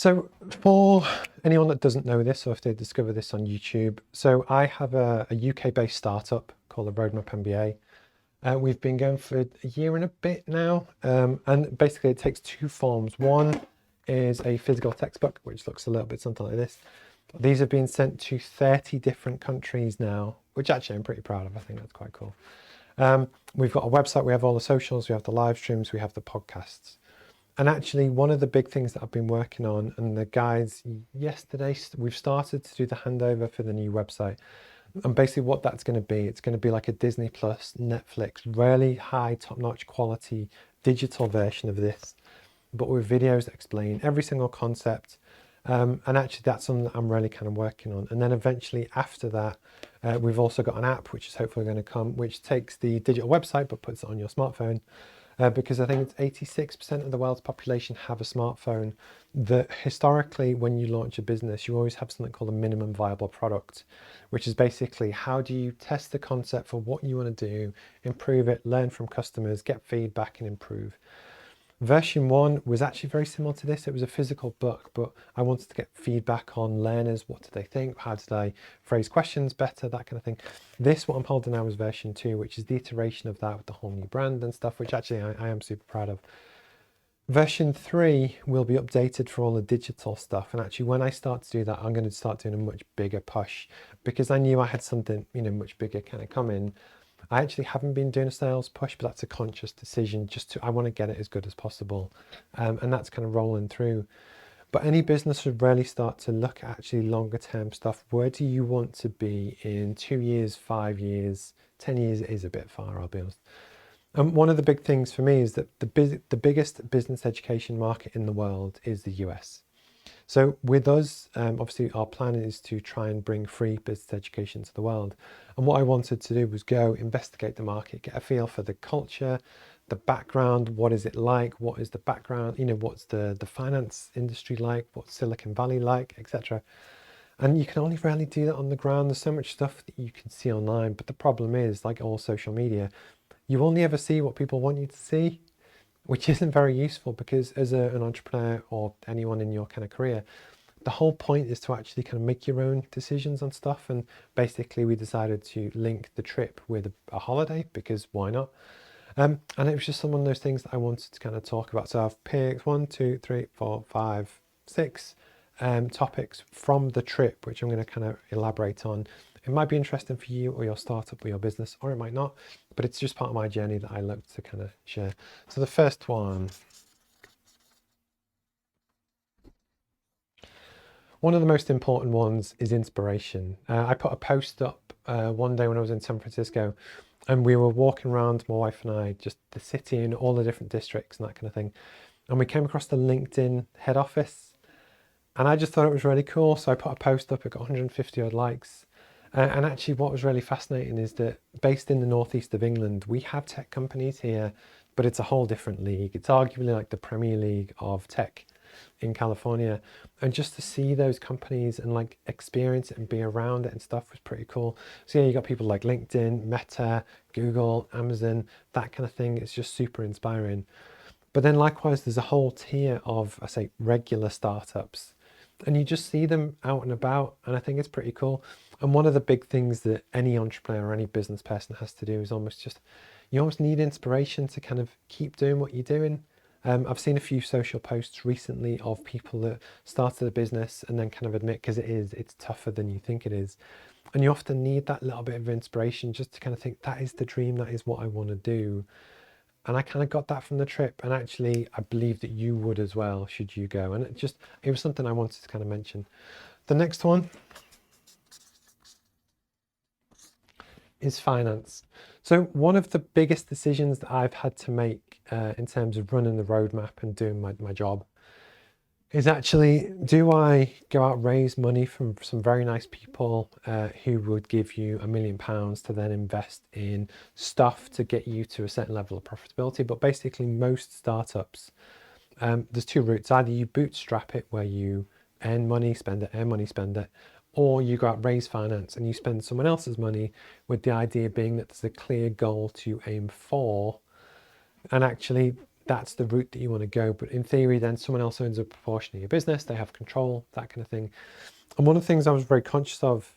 So for anyone that doesn't know this, or if they discover this on YouTube, so I have a UK-based startup called the Roadmap MBA. We've been going for a year and a bit now, and basically it takes two forms. One is a physical textbook, which looks a little bit something like this. These have been sent to 30 different countries now, which actually I'm pretty proud of. I think that's quite cool. We've got a website, we have all the socials, we have the live streams, we have the podcasts. And actually, one of the big things that I've been working on, and the guys yesterday, we've started to do the handover for the new website. And basically what that's going to be, it's going to be like a Disney Plus, Netflix, really high top-notch quality digital version of this, but with videos that explain every single concept. And actually that's something that I'm really kind of working on. And then eventually after that, we've also got an app, which is hopefully going to come, which takes the digital website, but puts it on your smartphone. Because I think it's 86% of the world's population have a smartphone. That historically, when you launch a business, you always have something called a minimum viable product, which is basically how do you test the concept for what you want to do, improve it, learn from customers, get feedback and improve. Version 1 was actually very similar to this. It was a physical book, but I wanted to get feedback on learners. What did they think? How did I phrase questions better? That kind of thing. This, what I'm holding now, is version 2, which is the iteration of that with the whole new brand and stuff, which actually I am super proud of. Version 3 will be updated for all the digital stuff. And actually, when I start to do that, I'm going to start doing a much bigger push, because I knew I had something, much bigger kind of coming. I actually haven't been doing a sales push, but that's a conscious decision. I want to get it as good as possible. And that's kind of rolling through. But any business should really start to look at actually longer term stuff. Where do you want to be in 2 years, 5 years, 10 years? It is a bit far, I'll be honest. And one of the big things for me is that the biggest business education market in the world is the US. So with us, obviously our plan is to try and bring free business education to the world. And what I wanted to do was go investigate the market, get a feel for the culture, the background, what is it like, what is the background, what's the finance industry like, what's Silicon Valley like, etc. And you can only really do that on the ground. There's so much stuff that you can see online, but the problem is, like all social media, you only ever see what people want you to see, which isn't very useful, because as an entrepreneur or anyone in your kind of career, the whole point is to actually kind of make your own decisions on stuff. And basically we decided to link the trip with a holiday, because why not? And it was just one of those things that I wanted to kind of talk about. So I've picked 1, 2, 3, 4, 5, 6 topics from the trip, which I'm going to kind of elaborate on. It might be interesting for you or your startup or your business, or it might not, but it's just part of my journey that I look to kind of share. So the first one of the most important ones is inspiration. I put a post up one day when I was in San Francisco, and we were walking around, my wife and I, just the city and all the different districts and that kind of thing. And we came across the LinkedIn head office, and I just thought it was really cool. So I put a post up, it got 150 odd likes. And actually what was really fascinating is that based in the northeast of England, we have tech companies here, but it's a whole different league. It's arguably like the Premier League of tech in California. And just to see those companies and like experience it and be around it and stuff was pretty cool. So yeah, you got people like LinkedIn, Meta, Google, Amazon, that kind of thing. It's just super inspiring. But then likewise, there's a whole tier of, I say, regular startups, and you just see them out and about, and I think it's pretty cool. And one of the big things that any entrepreneur or any business person has to do is you almost need inspiration to kind of keep doing what you're doing. I've seen a few social posts recently of people that started a business and then kind of admit, because it's tougher than you think it is. And you often need that little bit of inspiration just to kind of think, that is the dream, that is what I want to do. And I kind of got that from the trip, and actually I believe that you would as well, should you go. And it was something I wanted to kind of mention. The next one is finance. So one of the biggest decisions that I've had to make in terms of running the roadmap and doing my job is actually, do I go out and raise money from some very nice people who would give you £1 million to then invest in stuff to get you to a certain level of profitability? But basically most startups, there's two routes. Either you bootstrap it, where you earn money, spend it, or you go out, raise finance, and you spend someone else's money, with the idea being that there's a clear goal to aim for. And actually that's the route that you want to go. But in theory, then someone else owns a proportion of your business, they have control, that kind of thing. And one of the things I was very conscious of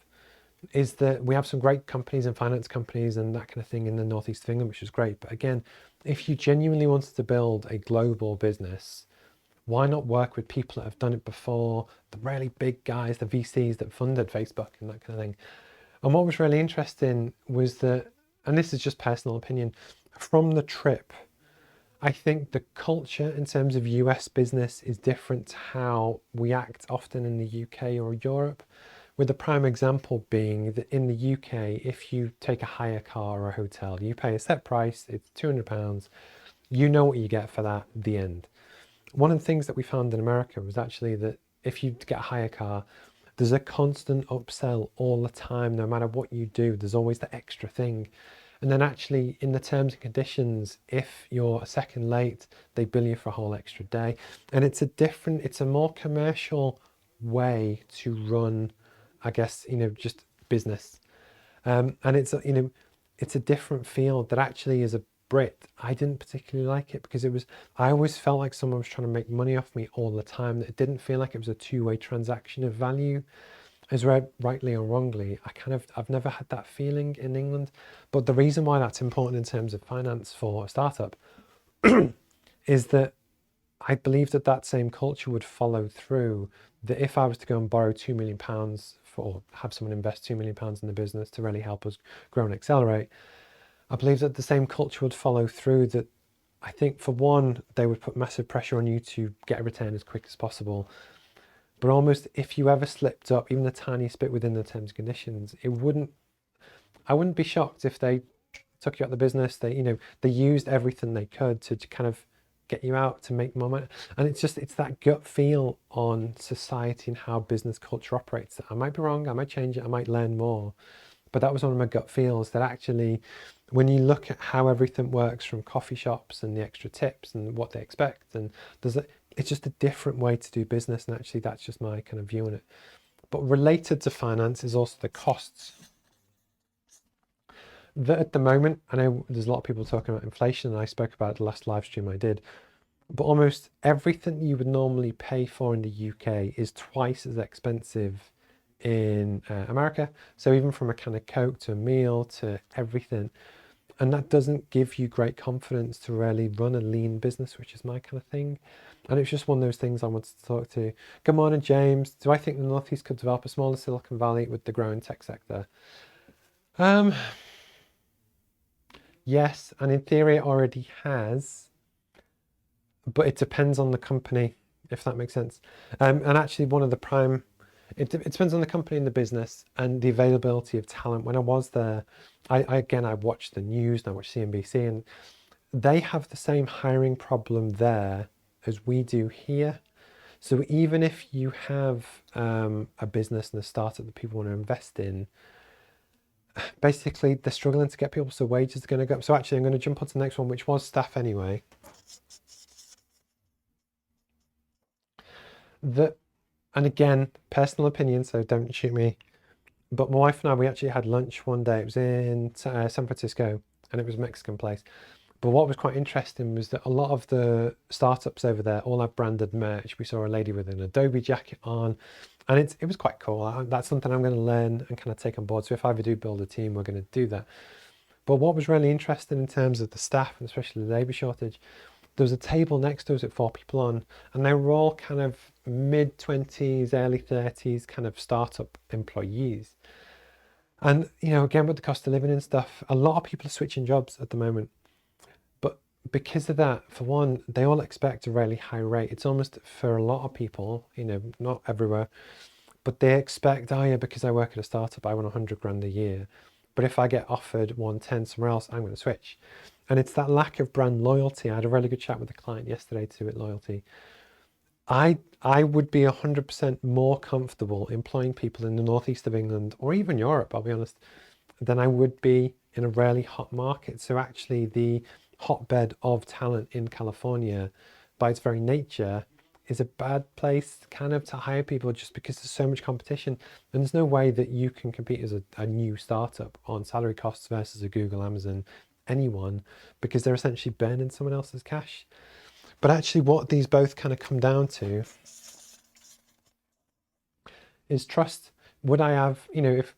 is that we have some great companies and finance companies and that kind of thing in the northeast of England, which is great. But again, if you genuinely wanted to build a global business, why not work with people that have done it before, the really big guys, the VCs that funded Facebook and that kind of thing. And what was really interesting was that, and this is just personal opinion, from the trip, I think the culture in terms of US business is different to how we act often in the UK or Europe, with the prime example being that in the UK, if you take a hire car or a hotel, you pay a set price, it's £200, you know what you get for that, the end. One of the things that we found in America was actually that if you get a hire car, there's a constant upsell all the time. No matter what you do, there's always the extra thing. And then actually in the terms and conditions, if you're a second late, they bill you for a whole extra day. And it's a more commercial way to run, I guess, just business. And it's a different field that actually is a Brit, I didn't particularly like it because I always felt like someone was trying to make money off me all the time. That it didn't feel like it was a two-way transaction of value. As read rightly or wrongly, I've never had that feeling in England. But the reason why that's important in terms of finance for a startup is that I believe that that same culture would follow through. That if I was to go and borrow £2 million or have someone invest £2 million in the business to really help us grow and accelerate, I believe that the same culture would follow through. That I think for one, they would put massive pressure on you to get a return as quick as possible. But almost if you ever slipped up, even the tiniest bit within the terms and conditions, I wouldn't be shocked if they took you out of the business. They used everything they could to kind of get you out to make more money. And it's that gut feel on society and how business culture operates. I might be wrong, I might change it, I might learn more. But that was one of my gut feels, that actually when you look at how everything works from coffee shops and the extra tips and what they expect, and it's just a different way to do business. And actually that's just my kind of view on it. But related to finance is also the costs. That at the moment, I know there's a lot of people talking about inflation, and I spoke about it the last live stream I did, but almost everything you would normally pay for in the UK is twice as expensive in America. So even from a can of Coke to a meal to everything. And that doesn't give you great confidence to really run a lean business, which is my kind of thing. And it's just one of those things I wanted to talk to. Good morning, James. Do I think the Northeast could develop a smaller Silicon Valley with the growing tech sector? Yes, and in theory it already has, but it depends on the company, if that makes sense. And actually one of the prime, it depends on the company and the business and the availability of talent. When I was there, I watched the news and I watched CNBC, and they have the same hiring problem there as we do here. So even if you have a business and a startup that people want to invest in, basically they're struggling to get people, so wages are going to go up. So actually I'm going to jump on to the next one, which was staff anyway. And again, personal opinion, so don't shoot me. But my wife and I, we actually had lunch one day. It was in San Francisco, and it was a Mexican place. But what was quite interesting was that a lot of the startups over there all have branded merch. We saw a lady with an Adobe jacket on, and it was quite cool. That's something I'm going to learn and kind of take on board. So if I ever do build a team, we're going to do that. But what was really interesting in terms of the staff, and especially the labour shortage, there was a table next to us with 4 people on, and they were all kind of mid-20s, early 30s kind of startup employees. And, again, with the cost of living and stuff, a lot of people are switching jobs at the moment. But because of that, for one, they all expect a really high rate. It's almost, for a lot of people, not everywhere, but they expect, oh yeah, because I work at a startup, I want 100 grand a year. But if I get offered 110 somewhere else, I'm going to switch. And it's that lack of brand loyalty. I had a really good chat with a client yesterday to it, loyalty. I would be 100% more comfortable employing people in the northeast of England, or even Europe, I'll be honest, than I would be in a really hot market. So actually the hotbed of talent in California, by its very nature, is a bad place kind of to hire people, just because there's so much competition, and there's no way that you can compete as a new startup on salary costs versus a Google, Amazon, anyone, because they're essentially burning someone else's cash. But actually what these both kind of come down to is trust. Would I have, if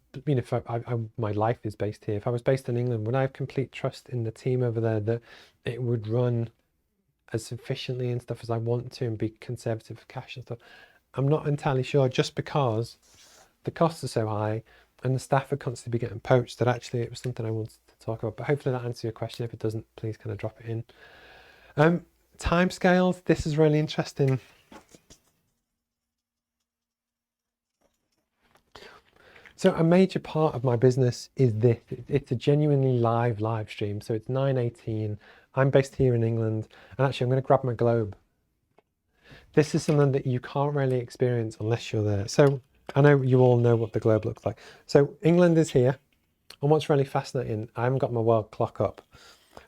my life is based here, if I was based in England, would I have complete trust in the team over there that it would run as efficiently and stuff as I want to and be conservative for cash and stuff? I'm not entirely sure, just because the costs are so high and the staff are constantly getting poached, that actually it was something I wanted to talk about. But hopefully that answers your question. If it doesn't, please kind of drop it in. Timescales, this is really interesting. So a major part of my business is this. It's a genuinely live stream. So it's 9:18. I'm based here in England, and actually I'm going to grab my globe. This is something that you can't really experience unless you're there. So I know you all know what the globe looks like. So England is here, and what's really fascinating, I haven't got my world clock up,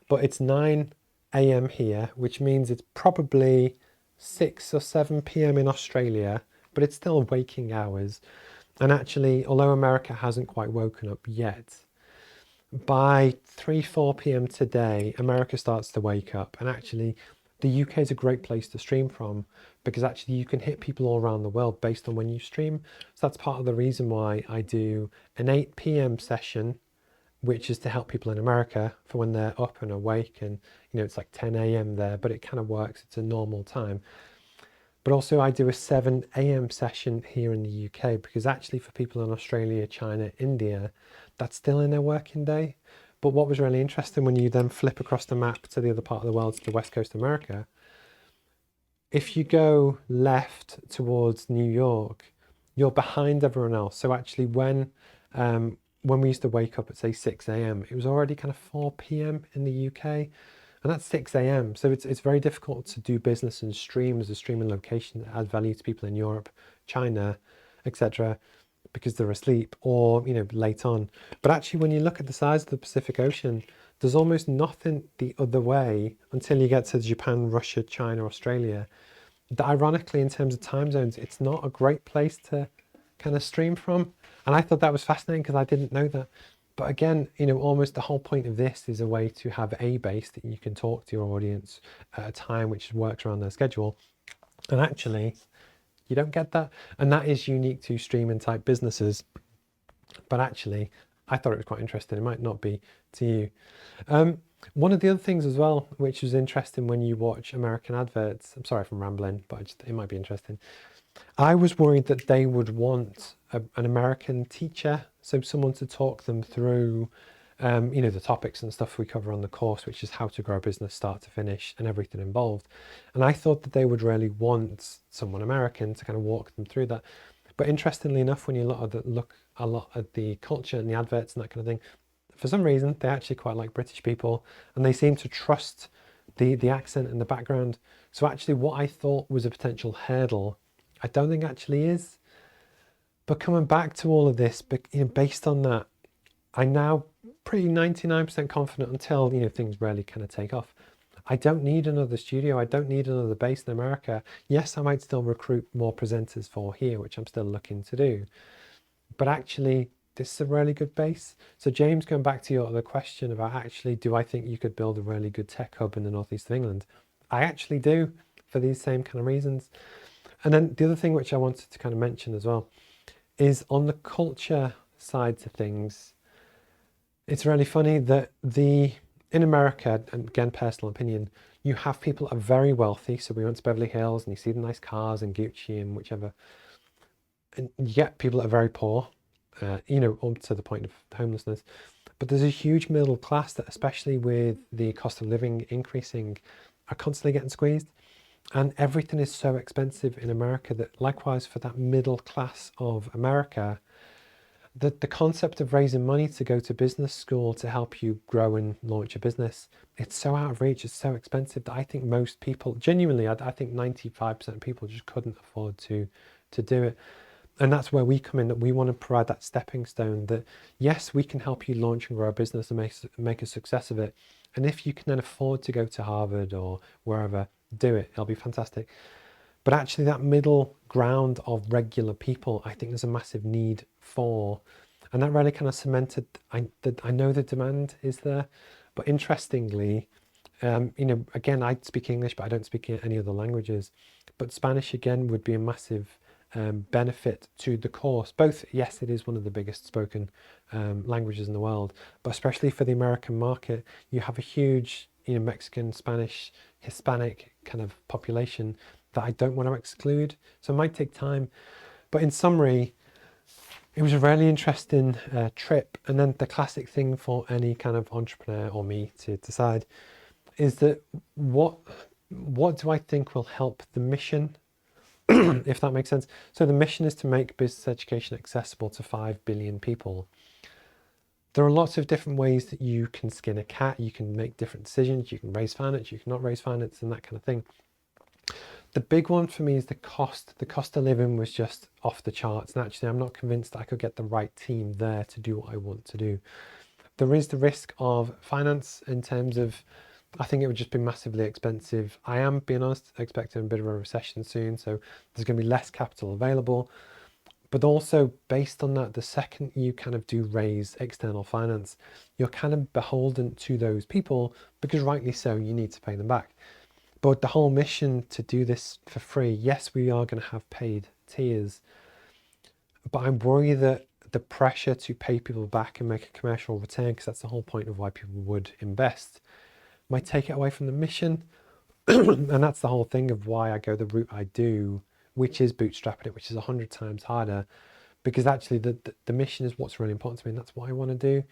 but it's 9 a.m. here, which means it's probably 6 or 7 p.m. in Australia, but it's still waking hours. And actually, although America hasn't quite woken up yet, by 3-4 p.m. today, America starts to wake up. And actually, the UK is a great place to stream from, because actually you can hit people all around the world based on when you stream. So that's part of the reason why I do an 8 p.m. session, which is to help people in America for when they're up and awake. And, it's like 10 a.m. there, but it kind of works. It's a normal time. But also I do a 7 a.m. session here in the UK, because actually for people in Australia, China, India, that's still in their working day. But what was really interesting, when you then flip across the map to the other part of the world, to the West Coast of America, if you go left towards New York, you're behind everyone else. So actually when we used to wake up at, say, 6 a.m., it was already kind of 4 p.m. in the UK. And that's 6 a.m. So it's very difficult to do business and stream as a streaming location that adds value to people in Europe, China, etc., because they're asleep or, late on. But actually, when you look at the size of the Pacific Ocean, there's almost nothing the other way until you get to Japan, Russia, China, Australia. That ironically, in terms of time zones, it's not a great place to kind of stream from. And I thought that was fascinating, because I didn't know that. But again, almost the whole point of this is a way to have a base that you can talk to your audience at a time which works around their schedule. And actually, you don't get that. And that is unique to streaming type businesses. But actually, I thought it was quite interesting. It might not be to you. One of the other things as well, which was interesting when you watch American adverts, I'm sorry if I'm rambling, but it might be interesting. I was worried that they would want an American teacher, so someone to talk them through, the topics and stuff we cover on the course, which is how to grow a business start to finish and everything involved. And I thought that they would really want someone American to kind of walk them through that. But interestingly enough, when you look a lot at the culture and the adverts and that kind of thing, for some reason, they actually quite like British people, and they seem to trust the accent and the background. So actually what I thought was a potential hurdle, I don't think actually is. But coming back to all of this, based on that, I'm now pretty 99% confident, until things really kind of take off. I don't need another studio. I don't need another base in America. Yes, I might still recruit more presenters for here, which I'm still looking to do. But actually, this is a really good base. So James, going back to your other question about actually, do I think you could build a really good tech hub in the northeast of England? I actually do, for these same kind of reasons. And then the other thing which I wanted to kind of mention as well is on the culture side to things. It's really funny that in America, and again, personal opinion, you have people that are very wealthy. So we went to Beverly Hills and you see the nice cars and Gucci and whichever. And you get people that are very poor, up to the point of homelessness. But there's a huge middle class that, especially with the cost of living increasing, are constantly getting squeezed. And everything is so expensive in America that likewise for that middle class of America, the concept of raising money to go to business school to help you grow and launch a business, it's so out of reach, it's so expensive that I think most people, genuinely, I think 95% of people just couldn't afford to do it. And that's where we come in, that we want to provide that stepping stone that, yes, we can help you launch and grow a business and make a success of it. And if you can then afford to go to Harvard or wherever, do it. It'll be fantastic. But actually that middle ground of regular people, I think there's a massive need for. And that really kind of cemented, I know the demand is there. But interestingly, You know, again, I speak English, but I don't speak any other languages. But Spanish, again, would be a massive benefit to the course. Both, yes, it is one of the biggest spoken languages in the world, but especially for the American market, you have a huge, you know, Mexican, Spanish, Hispanic kind of population that I don't want to exclude. So it might take time. But in summary, it was a really interesting trip. And then the classic thing for any kind of entrepreneur or me to decide is that what do I think will help the mission, if that makes sense. So the mission is to make business education accessible to 5 billion people. There are lots of different ways that you can skin a cat. You can make different decisions. You can raise finance, you can not raise finance, and that kind of thing. The big one for me is the cost. The cost of living was just off the charts. And actually, I'm not convinced that I could get the right team there to do what I want to do. There is the risk of finance in terms of, I think it would just be massively expensive. I am, being honest, expecting a bit of a recession soon. So there's going to be less capital available. But also based on that, the second you kind of do raise external finance, you're kind of beholden to those people because rightly so, you need to pay them back. But the whole mission to do this for free, yes, we are going to have paid tiers, but I'm worried that the pressure to pay people back and make a commercial return, because that's the whole point of why people would invest, might take it away from the mission. And that's the whole thing of why I go the route I do, which is bootstrapping it, which is 100 times harder, because actually the mission is what's really important to me, and that's what I want to do.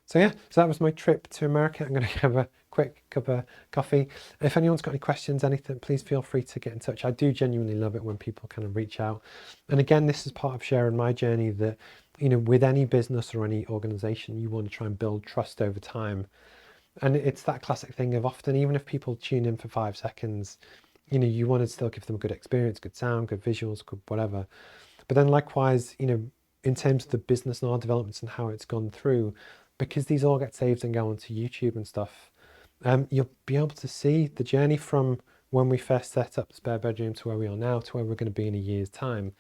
So yeah, so that was my trip to America. I'm going to have a quick cup of coffee. If anyone's got any questions, anything, please feel free to get in touch. I do genuinely love it when people kind of reach out. And again, this is part of sharing my journey that, you know, with any business or any organization, you want to try and build trust over time. And it's that classic thing of often, even if people tune in for 5 seconds, you know, you want to still give them a good experience, good sound, good visuals, good whatever. But then likewise, you know, in terms of the business and our developments and how it's gone through, because these all get saved and go onto YouTube and stuff, you'll be able to see the journey from when we first set up the spare bedroom to where we are now to where we're going to be in a year's time.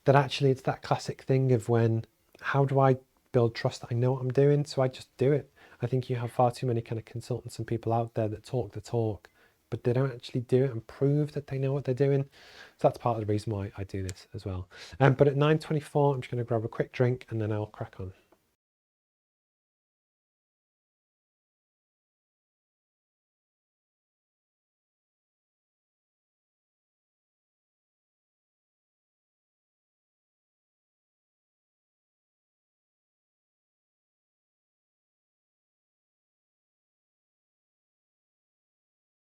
That actually it's that classic thing of when, how do I build trust that I know what I'm doing? So I just do it. I think you have far too many kind of consultants and people out there that talk the talk, but they don't actually do it and prove that they know what they're doing. So that's part of the reason why I do this as well. But at 9:24, I'm just going to grab a quick drink and then I'll crack on.